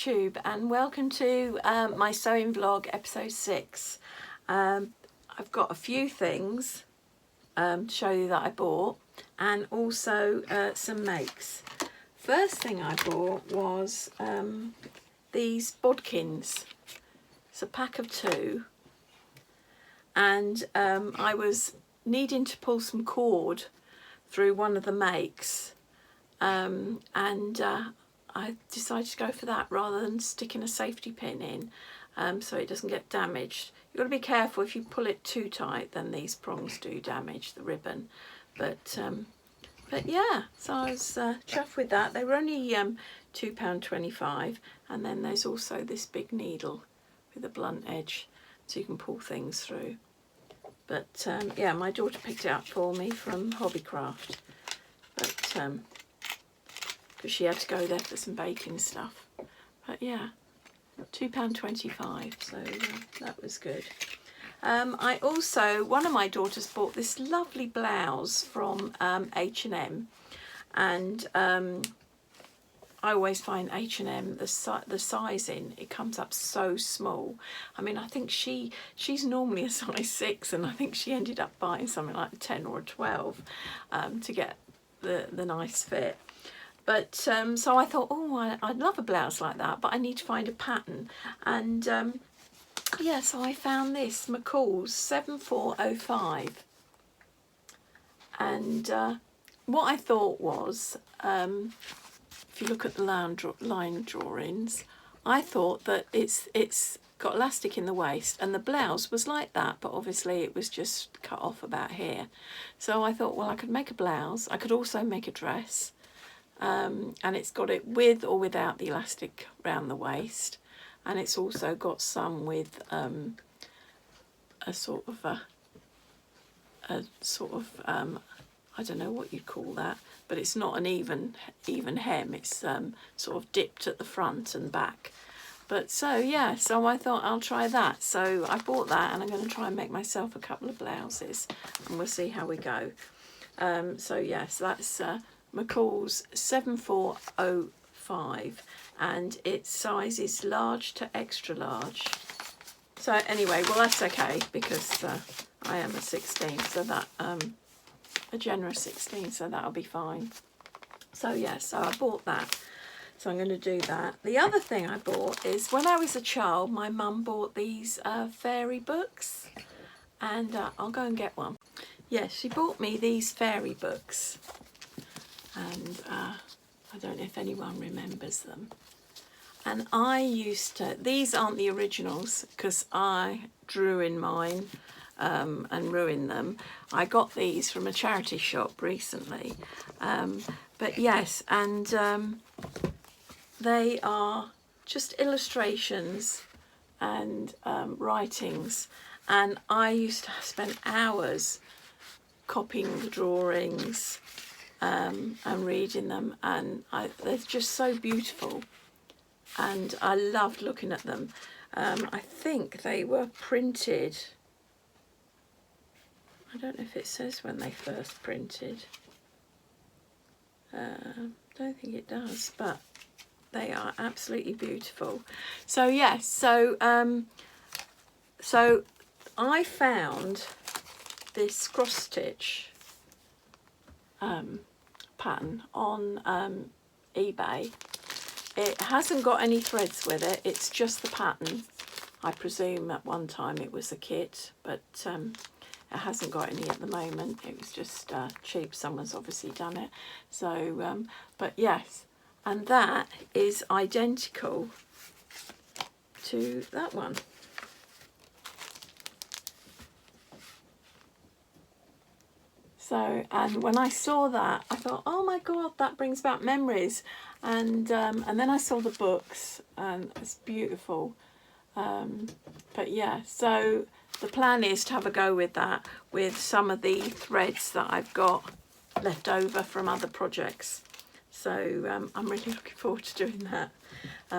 YouTube and welcome to my sewing vlog episode 6. I've got a few things to show you that I bought and also some makes. First thing I bought was these bodkins. It's a pack of 2 and I was needing to pull some cord through one of the makes I decided to go for that rather than sticking a safety pin in so it doesn't get damaged. You've got to be careful, if you pull it too tight then these prongs do damage the ribbon. But yeah, so I was chuffed with that. They were only £2.25, and then there's also this big needle with a blunt edge so you can pull things through. But yeah, my daughter picked it up for me from Hobbycraft, but because she had to go there for some baking stuff. But yeah, £2.25, so that was good. I also, one of my daughters bought this lovely blouse from H&M, and I always find H&M, the sizing, it comes up so small. I mean, I think she's normally a size 6, and I think she ended up buying something like a 10 or a 12 to get the nice fit. But so I thought, oh, I'd love a blouse like that, but I need to find a pattern. And yeah, so I found this McCall's 7405. And what I thought was, if you look at the line drawings, I thought that it's got elastic in the waist, and the blouse was like that, but obviously it was just cut off about here. So I thought, well, I could make a blouse. I could also make a dress. And it's got it with or without the elastic around the waist, and it's also got some with a sort of I don't know what you'd call that, but it's not an even hem. It's sort of dipped at the front and back. But so yeah, so I thought I'll try that. So I bought that, and I'm going to try and make myself a couple of blouses, and we'll see how we go. So yes, that's McCall's 7405, and its size is large to extra large. So anyway, well, that's okay, because I am a 16, so that a generous 16, so that'll be fine. So yeah, so I bought that, so I'm going to do that. The other thing I bought is, when I was a child, my mum bought these fairy books, and I'll go and get one. Yes, she bought me these fairy books, and I don't know if anyone remembers them. And I used to, these aren't the originals because I drew in mine and ruined them. I got these from a charity shop recently. But yes, and they are just illustrations and writings. And I used to spend hours copying the drawings and reading them, and they're just so beautiful, and I loved looking at them. I think they were printed, I don't know if it says when they first printed, don't think it does, but they are absolutely beautiful. So yes, so so I found this cross stitch pattern on eBay. It hasn't got any threads with it, it's just the pattern. I presume at one time it was a kit, but it hasn't got any at the moment. It was just cheap, someone's obviously done it. So but yes, and that is identical to that one. So, and when I saw that, I thought, oh my God, that brings back memories. And then I saw the books, and it's beautiful. But yeah, so the plan is to have a go with that, with some of the threads that I've got left over from other projects. So I'm really looking forward to doing that.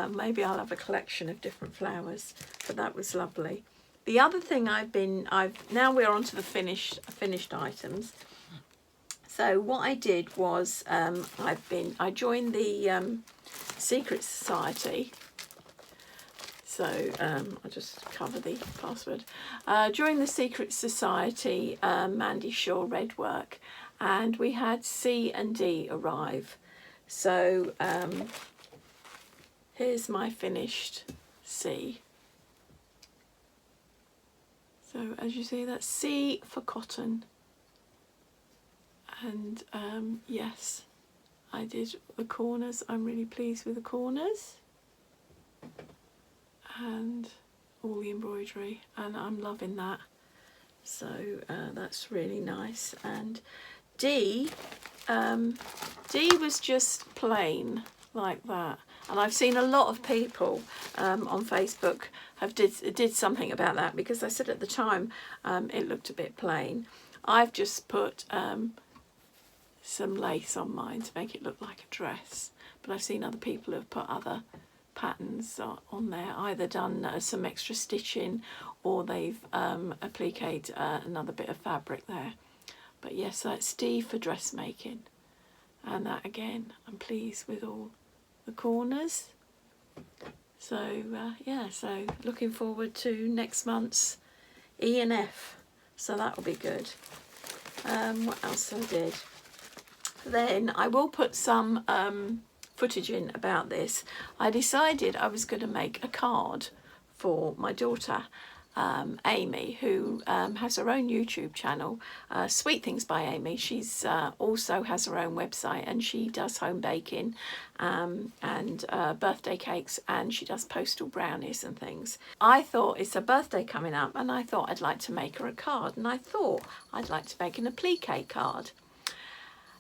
Maybe I'll have a collection of different flowers, but that was lovely. The other thing now we're on to the finished items. So what I did was I joined the Secret Society So I'll just cover the password. During the Secret Society Mandy Shaw Redwork, and we had C and D arrive. So here's my finished C. So as you see, that's C for cotton. And yes, I did the corners. I'm really pleased with the corners and all the embroidery, and I'm loving that. So that's really nice. And D was just plain like that. And I've seen a lot of people on Facebook did something about that, because I said at the time it looked a bit plain. I've just put some lace on mine to make it look like a dress, but I've seen other people have put other patterns on there, either done some extra stitching or they've appliqued another bit of fabric there. But yes, that's D for dressmaking, and that again, I'm pleased with all the corners. So yeah, so looking forward to next month's E and F, so that will be good. What else I did? Then I will put some footage in about this. I decided I was going to make a card for my daughter Amy, who has her own YouTube channel, Sweet Things by Amy. She's also has her own website, and she does home baking and birthday cakes, and she does postal brownies and things. I thought, it's her birthday coming up, and I thought I'd like to make her a card, and I thought I'd like to make an applique card.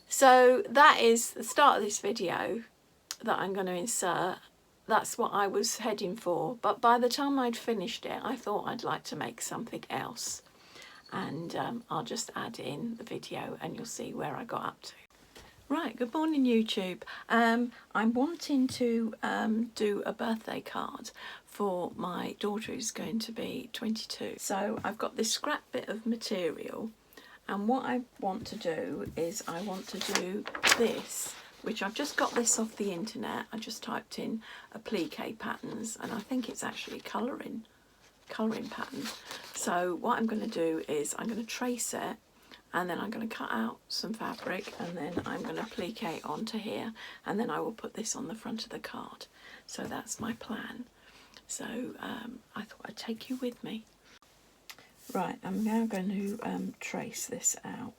So that is the start of this video that I'm going to insert. That's what I was heading for, but by the time I'd finished it, I thought I'd like to make something else, and I'll just add in the video and you'll see where I got up to. Right, good morning YouTube. I'm wanting to do a birthday card for my daughter, who's going to be 22. So I've got this scrap bit of material, and what I want to do is I want to do this, which I've just got this off the internet. I just typed in applique patterns, and I think it's actually colouring pattern. So what I'm going to do is I'm going to trace it, and then I'm going to cut out some fabric, and then I'm going to applique onto here, and then I will put this on the front of the card. So that's my plan. So I thought I'd take you with me. Right, I'm now going to trace this out.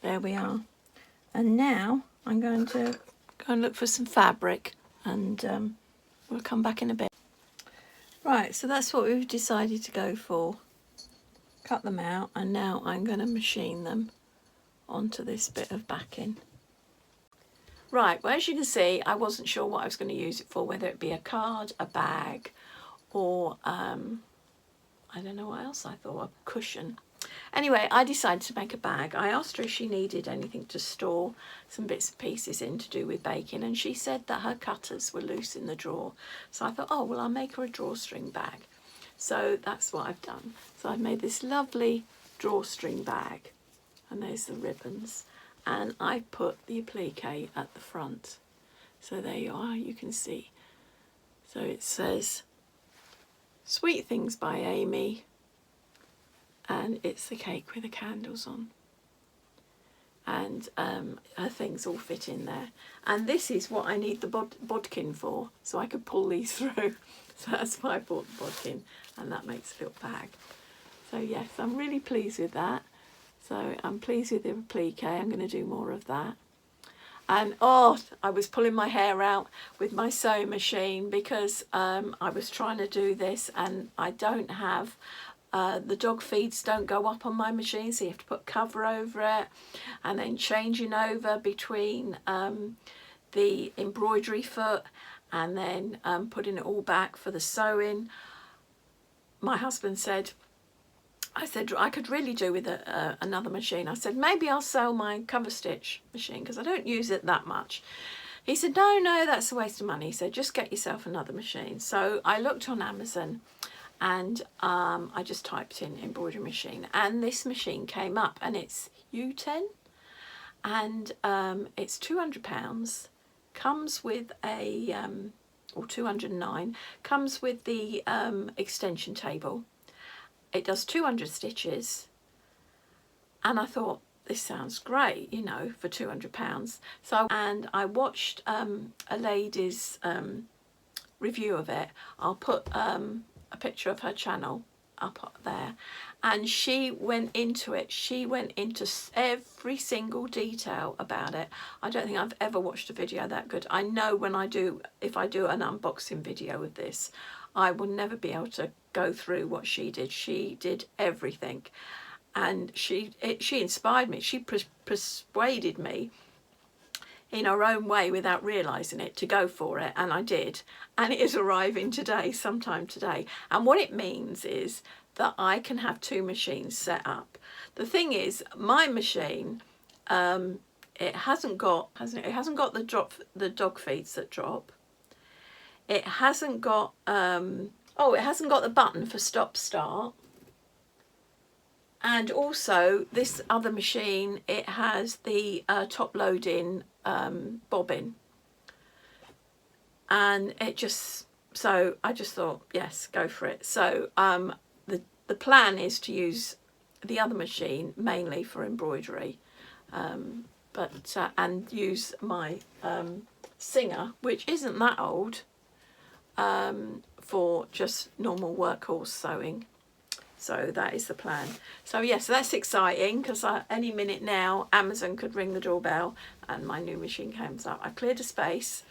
There we are. And now I'm going to go and look for some fabric, and we'll come back in a bit. Right, so that's what we've decided to go for. Cut them out, and now I'm going to machine them onto this bit of backing. Right, well, as you can see, I wasn't sure what I was going to use it for, whether it be a card, a bag, or I don't know what else I thought, a cushion. Anyway, I decided to make a bag. I asked her if she needed anything to store some bits and pieces in to do with baking, and she said that her cutters were loose in the drawer. So I thought, oh, well, I'll make her a drawstring bag. So that's what I've done. So I've made this lovely drawstring bag, and there's the ribbons. And I put the applique at the front. So there you are, you can see. So it says Sweet Things by Amy, and it's the cake with the candles on. and her things all fit in there. And this is what I need the bodkin for, so I could pull these through. So that's why I bought the bodkin, and that makes a little bag. So yes, I'm really pleased with that. So I'm pleased with the applique. I'm going to do more of that. And oh, I was pulling my hair out with my sewing machine because I was trying to do this, and I don't have the dog feeds don't go up on my machine, so you have to put cover over it, and then changing over between the embroidery foot and then putting it all back for the sewing. My husband said, I said I could really do with another machine. I said maybe I'll sell my cover stitch machine because I don't use it that much. He said no, that's a waste of money. He said just get yourself another machine. So I looked on Amazon, and I just typed in embroidery machine, and this machine came up, and it's U10, and it's £200, comes with a or 209, comes with the extension table. It does 200 stitches, and I thought this sounds great, you know, for £200. So, and I watched a lady's review of it. I'll put a picture of her channel up there, and she went into it. She went into every single detail about it. I don't think I've ever watched a video that good. I know when if I do an unboxing video of this, I will never be able to go through what she did. She did everything, and she inspired me. She persuaded me in her own way without realising it to go for it, and I did, and it is arriving today, sometime today. And what it means is that I can have two machines set up. The thing is, my machine, it hasn't got the dog feeds that drop. It hasn't got it hasn't got the button for stop start. And also this other machine, it has the top loading bobbin, and it just, so I just thought, yes, go for it. So the plan is to use the other machine mainly for embroidery, and use my Singer, which isn't that old, for just normal workhorse sewing. So that is the plan. So yes, that's exciting, because any minute now Amazon could ring the doorbell and my new machine comes up. I cleared a space,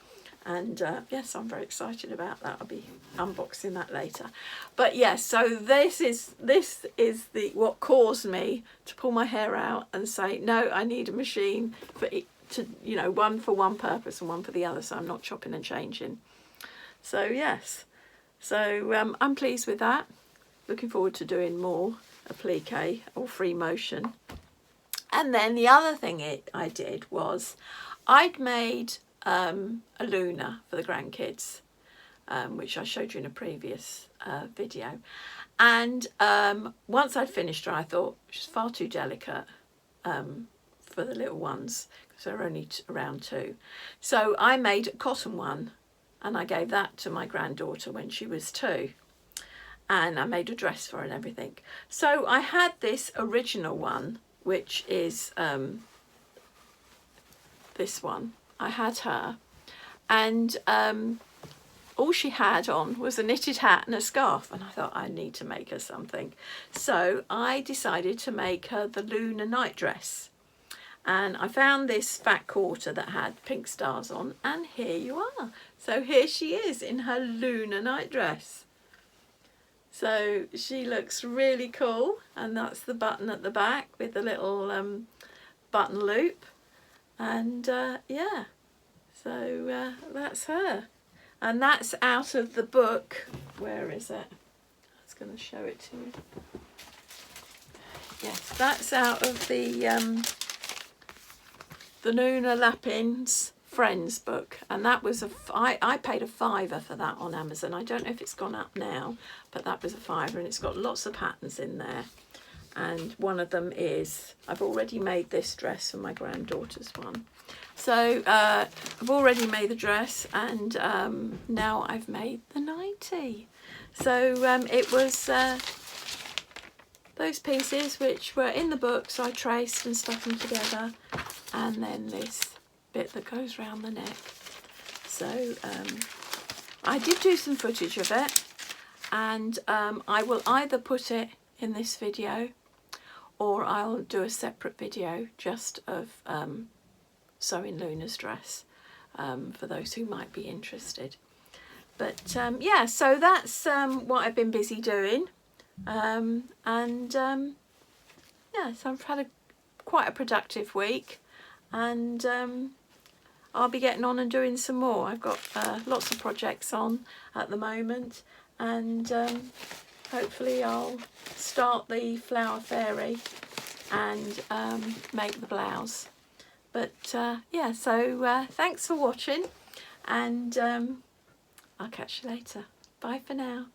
and yes, I'm very excited about that. I'll be unboxing that later. But yes, so this is the what caused me to pull my hair out and say, no, I need a machine for it to, you know, one for one purpose and one for the other, so I'm not chopping and changing. So yes, so I'm pleased with that. Looking forward to doing more applique or free motion. And then the other thing I did was I'd made a Luna for the grandkids, which I showed you in a previous video. And once I'd finished her, I thought she's far too delicate for the little ones, because they're only around 2. So I made a cotton one, and I gave that to my granddaughter when she was 2. And I made a dress for her and everything. So I had this original one, which is this one. I had her, and all she had on was a knitted hat and a scarf, and I thought I need to make her something. So I decided to make her the Luna night dress, and I found this fat quarter that had pink stars on, and here you are. So here she is in her Luna night dress. So she looks really cool, and that's the button at the back with the little button loop, and yeah, so that's her, and that's out of the book. Where is it? I was going to show it to you. Yes, that's out of the Luna Lapin's Friends book, and that was I paid a £5 for that on Amazon. I don't know if it's gone up now, but that was a £5, and it's got lots of patterns in there, and one of them is, I've already made this dress for my granddaughter's one. So I've already made the dress, and now I've made the nightie. So it was those pieces which were in the book, so I traced and stuck them together, and then this bit that goes round the neck. So I did do some footage of it, and I will either put it in this video or I'll do a separate video just of sewing Luna's dress for those who might be interested. But yeah, so that's what I've been busy doing, and yeah, so I've had quite a productive week, and I'll be getting on and doing some more. I've got lots of projects on at the moment, and hopefully I'll start the flower fairy and make the blouse. But yeah, so thanks for watching, and I'll catch you later. Bye for now.